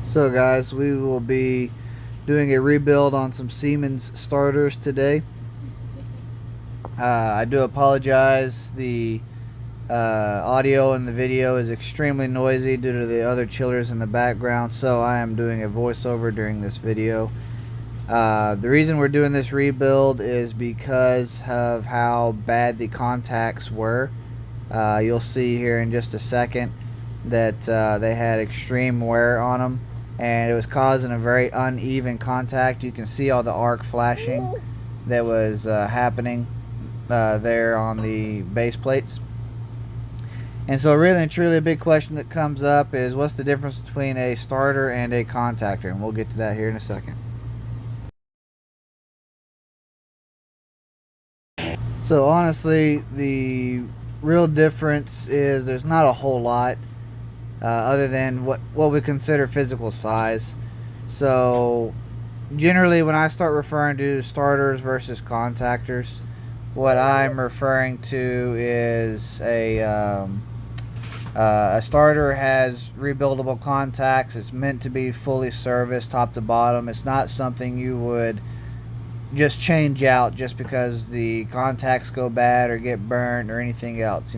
So guys, we will be doing a rebuild on some Siemens starters today. I do apologize. The audio and the video is extremely noisy due to the other chillers in the background, so I am doing a voiceover during this video. The reason we're doing this rebuild is because of how bad the contacts were. You'll see here in just a second that they had extreme wear on them, and it was causing a very uneven contact. You can see all the arc flashing that was happening there on the base plates. And so really and truly a big question that comes up is, what's the difference between a starter and a contactor? And we'll get to that here in a second. So honestly, the real difference is there's not a whole lot other than what we consider physical size. So generally when I start referring to starters versus contactors, what I'm referring to is a starter has rebuildable contacts. It's meant to be fully serviced top to bottom. It's not something you would just change out just because the contacts go bad or get burnt or anything else.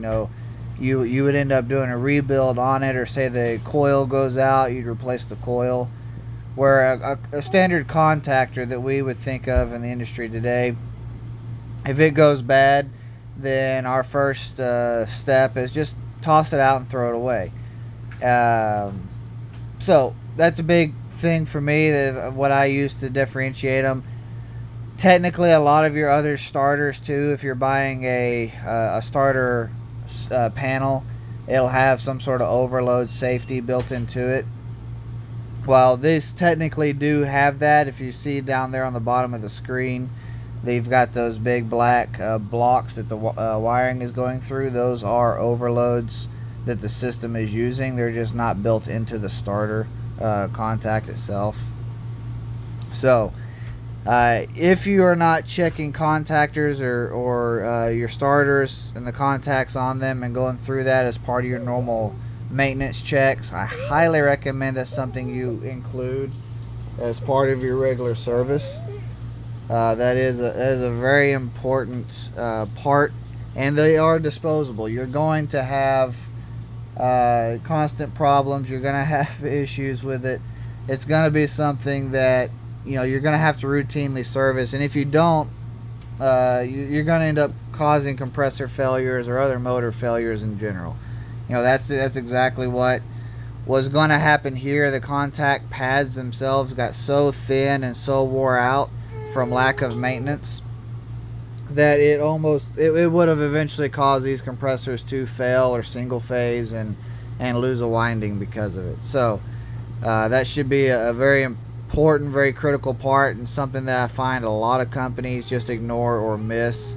You would end up doing a rebuild on it, or say the coil goes out, you'd replace the coil. Where a standard contactor that we would think of in the industry today, if it goes bad, then our first step is just toss it out and throw it away. So that's a big thing for me, what I use to differentiate them. Technically, a lot of your other starters too, if you're buying a starter panel, it'll have some sort of overload safety built into it. While these technically do have that, if you see down there on the bottom of the screen, they've got those big black blocks that the wiring is going through. Those are overloads that the system is using. They're just not built into the starter contact itself. So if you are not checking contactors or your starters and the contacts on them and going through that as part of your normal maintenance checks, I highly recommend that's something you include as part of your regular service. That is a very important part, and they are disposable. You're going to have constant problems. You're going to have issues with it. It's going to be something that you're going to have to routinely service, and if you don't, you're going to end up causing compressor failures or other motor failures in general. That's exactly what was going to happen here. The contact pads themselves got so thin and so wore out from lack of maintenance that it would have eventually caused these compressors to fail or single phase and lose a winding because of it. So that should be a very important, very critical part, and something that I find a lot of companies just ignore or miss.